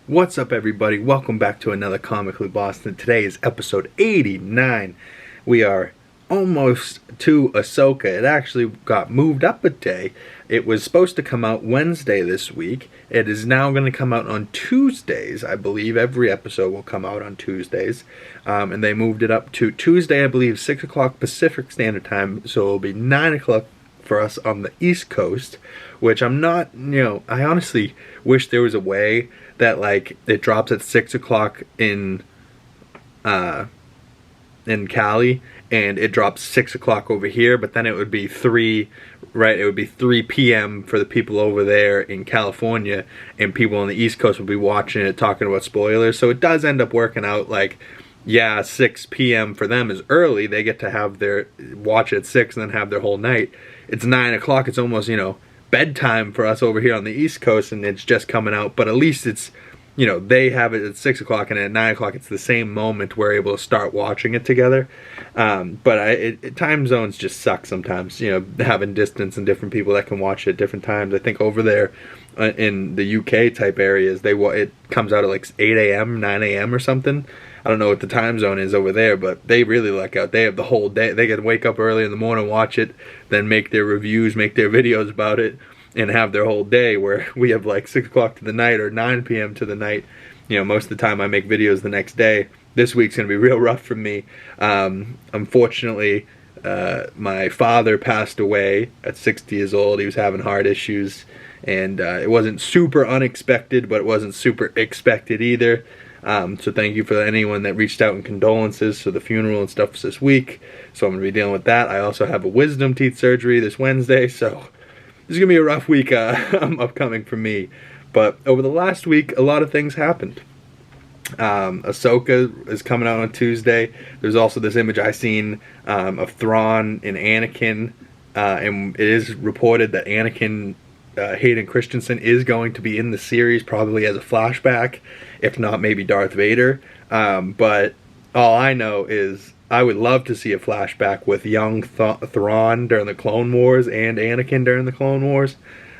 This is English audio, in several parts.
What's up, everybody? Welcome back to another Comically Boston. Today is episode 89. We are almost to Ashoka. It actually got moved up a day. It was supposed to come out Wednesday this week. It is now going to come out on Tuesdays. I believe every episode will come out on Tuesdays. And they moved it up to Tuesday, I believe, 6 o'clock Pacific Standard Time. So it'll be 9 o'clock for us on the East Coast, which I'm not, I honestly wish there was a way that, like, it drops at 6 o'clock in Cali, and it drops 6 o'clock over here, but then it would be 3, right? It would be 3 p.m. for the people over there in California, and people on the East Coast would be watching it, talking about spoilers. So it does end up working out like, yeah, 6 p.m. for them is early. They get to have their watch at 6 and then have their whole night. It's 9 o'clock. It's almost, bedtime for us over here on the East Coast, and it's just coming out. But at least it's, they have it at 6 o'clock, and at 9 o'clock it's the same moment we're able to start watching it together. But time zones just suck sometimes, having distance and different people that can watch it at different times. I think over there in the UK type areas, it comes out at like 8 a.m., 9 a.m. or something. I don't know what the time zone is over there, but they really luck out. They have the whole day. They can wake up early in the morning, watch it, then make their reviews, make their videos about it, and have their whole day, where we have like 6 o'clock to the night or 9 p.m. to the night. Most of the time I make videos the next day. This week's going to be real rough for me. Unfortunately, my father passed away at 60 years old. He was having heart issues, and it wasn't super unexpected, but it wasn't super expected either. So thank you for anyone that reached out in condolences for the funeral and stuff this week. So I'm going to be dealing with that. I also have a wisdom teeth surgery this Wednesday, so this is going to be a rough week upcoming for me. But over the last week, a lot of things happened. Ashoka is coming out on Tuesday. There's also this image I seen of Thrawn and Anakin, and it is reported that Anakin Hayden Christensen is going to be in the series, probably as a flashback, if not maybe Darth Vader. But all I know is I would love to see a flashback with young Thrawn during the Clone Wars and Anakin during the Clone Wars.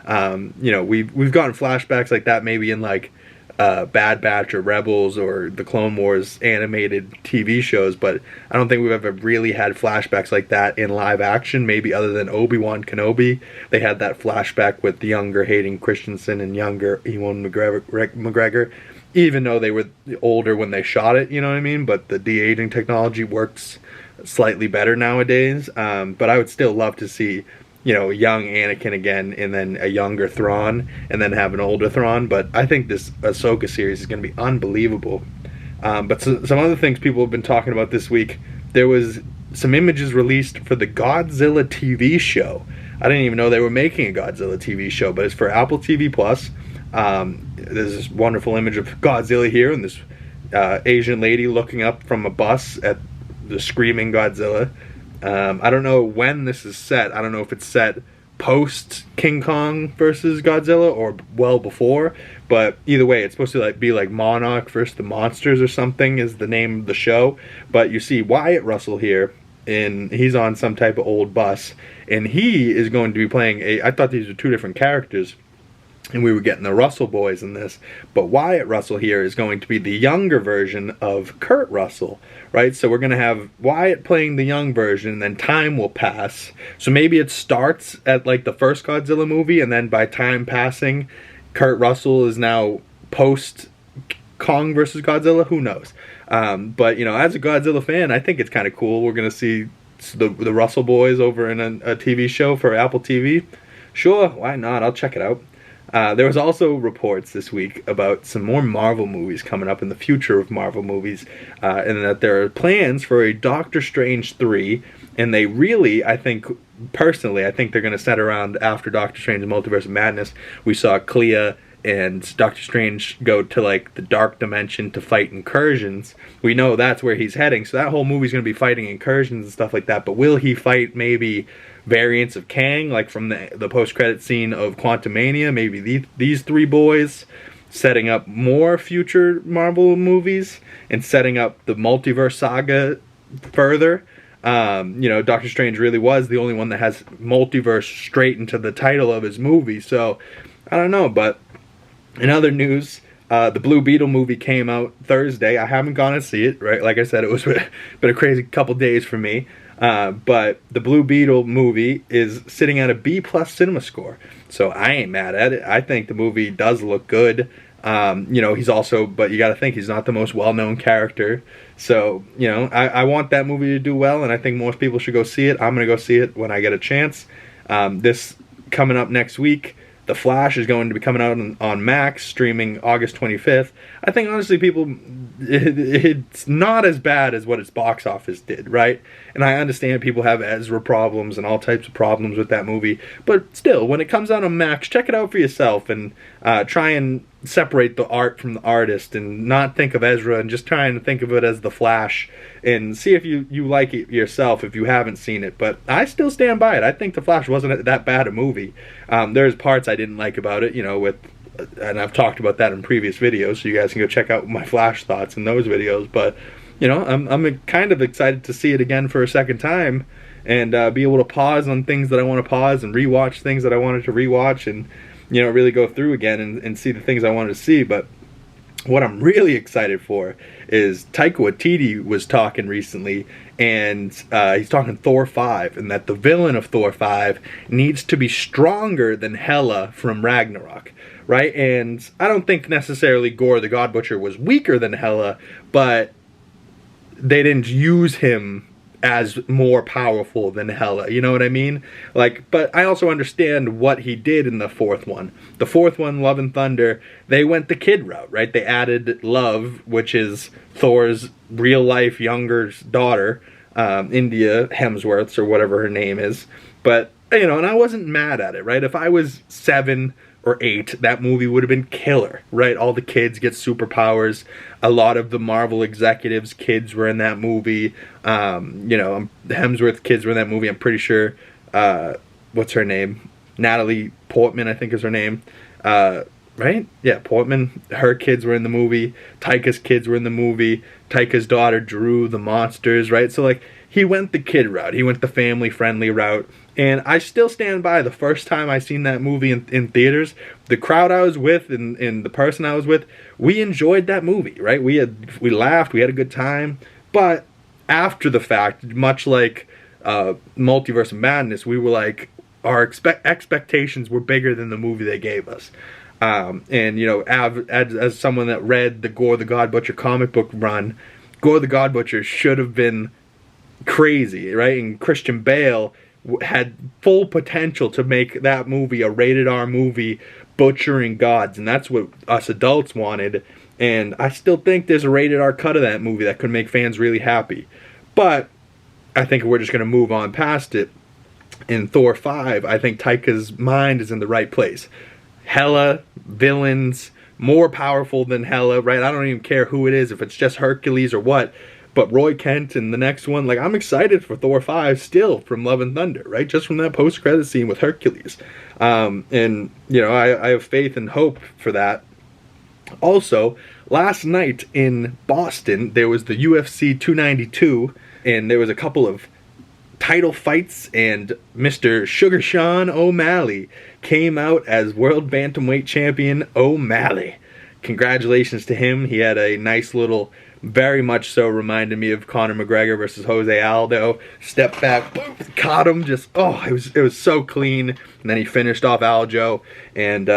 We've gotten flashbacks like that maybe in like Bad Batch or Rebels or the Clone Wars animated TV shows, but I don't think we've ever really had flashbacks like that in live action, maybe other than Obi-Wan Kenobi. They had that flashback with the younger Hayden Christensen and younger Ewan McGregor, even though they were older when they shot it, you know what I mean? But the de-aging technology works slightly better nowadays. But I would still love to see young Anakin again, and then a younger Thrawn, and then have an older Thrawn. But I think this Ahsoka series is going to be unbelievable. But some other things people have been talking about this week. There was some images released for the Godzilla TV show. I didn't even know they were making a Godzilla TV show, but it's for Apple TV+. There's this wonderful image of Godzilla here, and this Asian lady looking up from a bus at the screaming Godzilla. I don't know when this is set. I don't know if it's set post King Kong versus Godzilla or well before, but either way, it's supposed to be like Monarch versus the Monsters or something is the name of the show. But you see Wyatt Russell here, and he's on some type of old bus, and he is going to be playing I thought these were two different characters, and we were getting the Russell boys in this, but Wyatt Russell here is going to be the younger version of Kurt Russell, right? So we're going to have Wyatt playing the young version, and then time will pass. So maybe it starts at like the first Godzilla movie, and then by time passing, Kurt Russell is now post Kong versus Godzilla. Who knows? But as a Godzilla fan, I think it's kind of cool. We're going to see the Russell boys over in a TV show for Apple TV. Sure, why not? I'll check it out. There was also reports this week about some more Marvel movies coming up in the future of Marvel movies, and that there are plans for a Doctor Strange 3, and they really, I think they're going to set around after Doctor Strange Multiverse of Madness. We saw Clea and Doctor Strange go to like the dark dimension to fight incursions. We know that's where he's heading, so that whole movie's going to be fighting incursions and stuff like that, but will he fight maybe variants of Kang, like from the post-credit scene of Quantumania, maybe these three boys, setting up more future Marvel movies and setting up the multiverse saga further. Doctor Strange really was the only one that has multiverse straight into the title of his movie, so I don't know. But in other news, The Blue Beetle movie came out Thursday. I haven't gone to see it, right? Like I said, it was been a crazy couple days for me. But the Blue Beetle movie is sitting at a B+ cinema score. So I ain't mad at it. I think the movie does look good. You know, he's also, but you got to think, he's not the most well-known character. So, you know, I want that movie to do well, and I think most people should go see it. I'm going to go see it when I get a chance. This coming up next week, The Flash is going to be coming out on Max, streaming August 25th. I think, honestly, it's not as bad as what its box office did, right? And I understand people have Ezra problems and all types of problems with that movie. But still, when it comes out on Max, check it out for yourself and try and separate the art from the artist and not think of Ezra and just try and think of it as The Flash and see if you like it yourself if you haven't seen it. But I still stand by it. I think The Flash wasn't that bad a movie. There's parts I didn't like about it, you know, and I've talked about that in previous videos, so you guys can go check out my Flash thoughts in those videos. But, you know, I'm kind of excited to see it again for a second time and be able to pause on things that I want to pause and rewatch things that I wanted to rewatch and, you know, really go through again and see the things I wanted to see. But what I'm really excited for is Taika Waititi was talking recently, and he's talking Thor 5, and that the villain of Thor 5 needs to be stronger than Hela from Ragnarok, right? And I don't think necessarily Gore the God Butcher was weaker than Hela, but they didn't use him as more powerful than Hela, you know what I mean? Like, but I also understand what he did in the fourth one. The fourth one, Love and Thunder, they went the kid route, right? They added Love, which is Thor's real-life younger daughter, India Hemsworth's or whatever her name is. But, you know, and I wasn't mad at it, right? If I was 7 or 8, that movie would have been killer, right? All the kids get superpowers. A lot of the Marvel executives' kids were in that movie. You know, the Hemsworth kids were in that movie. I'm pretty sure, what's her name? Natalie Portman, I think is her name. Right? Yeah, Portman. Her kids were in the movie. Taika's kids were in the movie. Taika's daughter drew the monsters, right? So, like, he went the kid route. He went the family-friendly route. And I still stand by the first time I seen that movie in theaters, the crowd I was with and the person I was with, we enjoyed that movie, right? We laughed, we had a good time. But after the fact, much like Multiverse of Madness, we were like, our expectations were bigger than the movie they gave us. And, you know, as someone that read the Gore the God Butcher comic book run, Gore the God Butcher should have been crazy, right? And Christian Bale had full potential to make that movie a rated R movie, butchering gods, and that's what us adults wanted. And I still think there's a rated R cut of that movie that could make fans really happy. But I think we're just going to move on past it. In Thor 5, I think Taika's mind is in the right place. Hela, villains, more powerful than Hela, right? I don't even care who it is, if it's just Hercules or what. But Roy Kent and the next one, like, I'm excited for Thor 5 still from Love and Thunder, right? Just from that post-credit scene with Hercules. And, you know, I have faith and hope for that. Also, last night in Boston, there was the UFC 292, and there was a couple of title fights, and Mr. Sugar Sean O'Malley came out as World Bantamweight Champion O'Malley. Congratulations to him. He had a nice little, very much so reminded me of Conor McGregor versus Jose Aldo. Step back, boom, caught him. Just, oh, it was so clean. And then he finished off Aljo. And,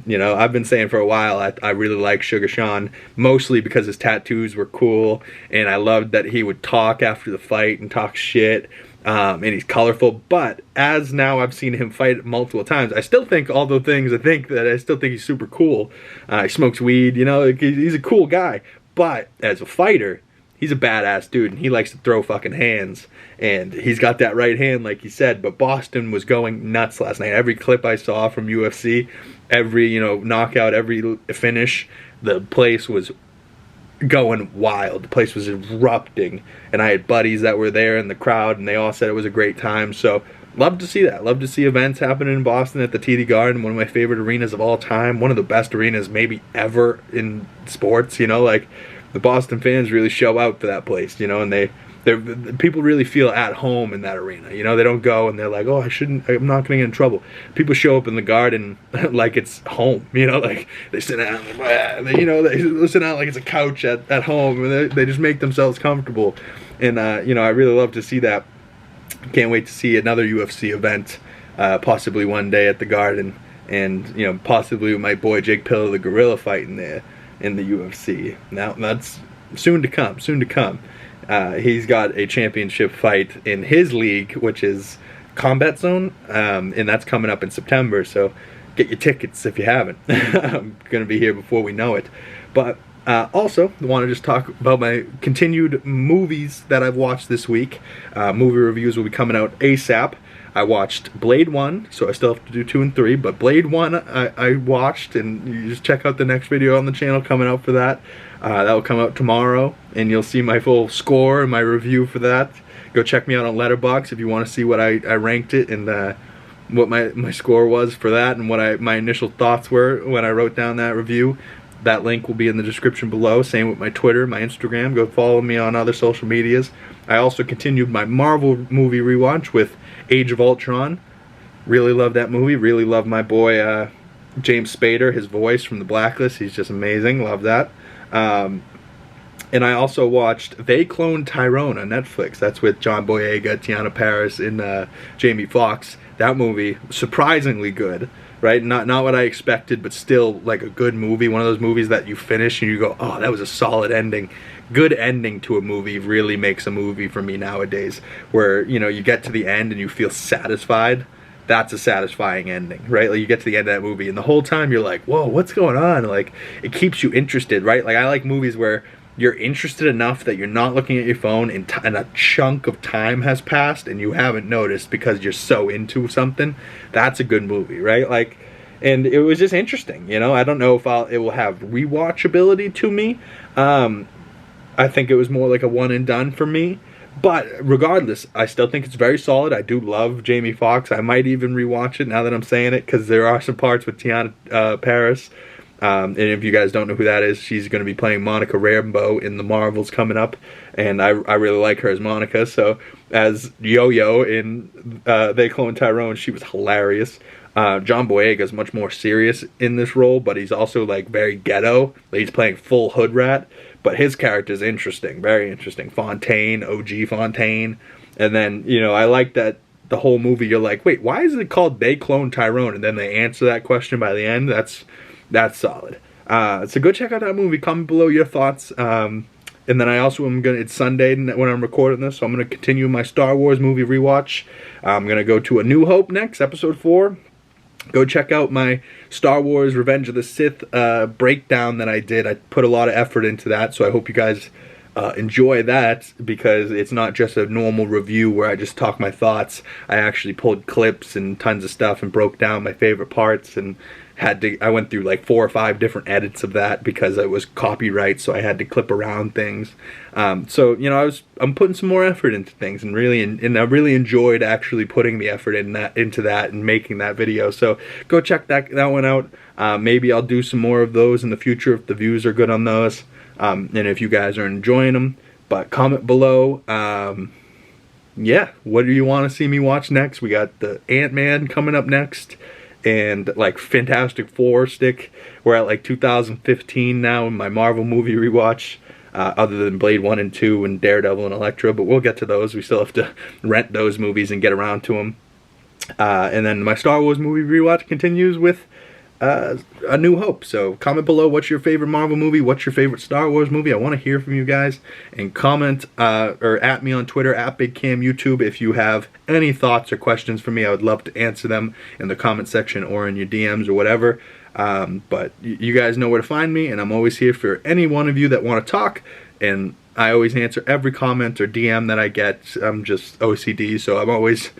you know, I've been saying for a while I really like Sugar Sean, mostly because his tattoos were cool. And I loved that he would talk after the fight and talk shit. And he's colorful, but as now I've seen him fight multiple times, I still think all the things I still think he's super cool. He smokes weed, you know, he's a cool guy. But as a fighter, he's a badass dude, and he likes to throw fucking hands. And he's got that right hand, like he said. But Boston was going nuts last night. Every clip I saw from UFC, every, you know, knockout, every finish, the place was going wild. The place was erupting, and I had buddies that were there in the crowd, and they all said it was a great time. So love to see that. Love to see events happening in Boston at the TD Garden, one of my favorite arenas of all time, one of the best arenas maybe ever in sports. You know, like, the Boston fans really show out for that place, you know, and they people really feel at home in that arena. You know, they don't go and they're like, oh, I'm not gonna get in trouble. People show up in the Garden like it's home. You know, like they sit down, you know, they sit down like it's a couch at home, and they just make themselves comfortable. And you know, I really love to see that. Can't wait to see another UFC event, possibly one day at the Garden, and you know, possibly with my boy Jake Pillow the Gorilla fighting there in the UFC. Now that's soon to come. Soon to come. He's got a championship fight in his league, which is Combat Zone, and that's coming up in September. So get your tickets if you haven't. I'm gonna be here before we know it. But also, I want to just talk about my continued movies that I've watched this week. Movie reviews will be coming out ASAP. I watched Blade 1, so I still have to do 2 and 3, but Blade 1 I watched, and you just check out the next video on the channel coming out for that. That will come out tomorrow, and you'll see my full score and my review for that. Go check me out on Letterboxd if you want to see what I ranked it, and what my score was for that, and what my initial thoughts were when I wrote down that review. That link will be in the description below. Same with my Twitter, my Instagram. Go follow me on other social medias. I also continued my Marvel movie rewatch with Age of Ultron. Really love that movie. Really love my boy James Spader, his voice from The Blacklist. He's just amazing. Love that. And I also watched They Cloned Tyrone on Netflix. That's with John Boyega, Tiana Paris, and Jamie Foxx. That movie, surprisingly good. Right? Not what I expected, but still like a good movie. One of those movies that you finish and you go, oh, that was a solid ending. Good ending to a movie really makes a movie for me nowadays. Where, you know, you get to the end and you feel satisfied. That's a satisfying ending, right? Like you get to the end of that movie and the whole time you're like, whoa, what's going on? Like it keeps you interested, right? Like I like movies where you're interested enough that you're not looking at your phone and a chunk of time has passed and you haven't noticed because you're so into something. That's a good movie, right? Like, and it was just interesting, you know? I don't know if it will have rewatchability to me. I think it was more like a one and done for me. But regardless, I still think it's very solid. I do love Jamie Foxx. I might even rewatch it now that I'm saying it, because there are some parts with Tiana Paris. And if you guys don't know who that is, she's going to be playing Monica Rambeau in the Marvels coming up, and I really like her as Monica. So as Yo-Yo in They Cloned Tyrone, she was hilarious. John Boyega is much more serious in this role, but he's also like very ghetto. He's playing full hood rat, but his character is interesting, very interesting. Fontaine, OG Fontaine, and then you know I like that. The whole movie, you're like, wait, why is it called They Cloned Tyrone? And then they answer that question by the end. That's solid. So go check out that movie. Comment below your thoughts. And then I also am it's Sunday when I'm recording this, so I'm gonna continue my Star Wars movie rewatch. I'm gonna go to A New Hope next, episode 4. Go check out my Star Wars Revenge of the Sith breakdown that I did. I put a lot of effort into that, so I hope you guys enjoy that, because it's not just a normal review where I just talk my thoughts. I actually pulled clips and tons of stuff and broke down my favorite parts, and I went through like 4 or 5 different edits of that because it was copyright, so I had to clip around things. So you know, I'm putting some more effort into things, and I really enjoyed actually putting the effort into that and making that video. So go check that one out. Maybe I'll do some more of those in the future if the views are good on those. And if you guys are enjoying them, but comment below. Yeah, what do you want to see me watch next? We got the Ant-Man coming up next, and like Fantastic Four stick. We're at like 2015 now in my Marvel movie rewatch, other than Blade 1 and 2 and Daredevil and Elektra, but we'll get to those. We still have to rent those movies and get around to them. And then my Star Wars movie rewatch continues with A New Hope. So comment below, what's your favorite Marvel movie, what's your favorite Star Wars movie. I want to hear from you guys, and comment or at me on Twitter, at BigCamYouTube, if you have any thoughts or questions for me. I would love to answer them in the comment section or in your DMs or whatever. But you guys know where to find me, and I'm always here for any one of you that want to talk, and I always answer every comment or DM that I get. I'm just OCD, so I'm always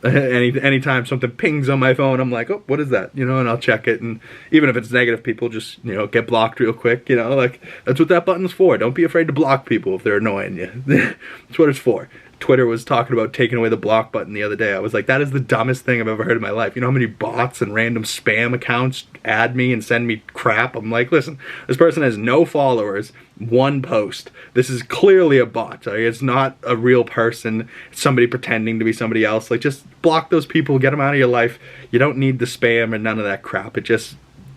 anytime something pings on my phone, I'm like, oh, what is that? You know, and I'll check it. And even if it's negative, people just, you know, get blocked real quick. You know, like, that's what that button's for. Don't be afraid to block people if they're annoying you. That's what it's for. Twitter was talking about taking away the block button the other day. I was like, that is the dumbest thing I've ever heard in my life. You know how many bots and random spam accounts add me and send me crap? I'm like, listen, this person has no followers, one post. This is clearly a bot. Like, it's not a real person. It's somebody pretending to be somebody else. Like, just block those people, get them out of your life. You don't need the spam and none of that crap. It just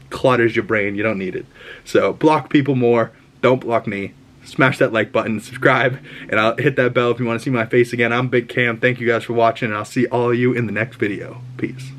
clutters your brain. You don't need it. So block people more. Don't block me. Smash that like button, subscribe, and I'll hit that bell if you want to see my face again. I'm Big Cam. Thank you guys for watching, and I'll see all of you in the next video. Peace.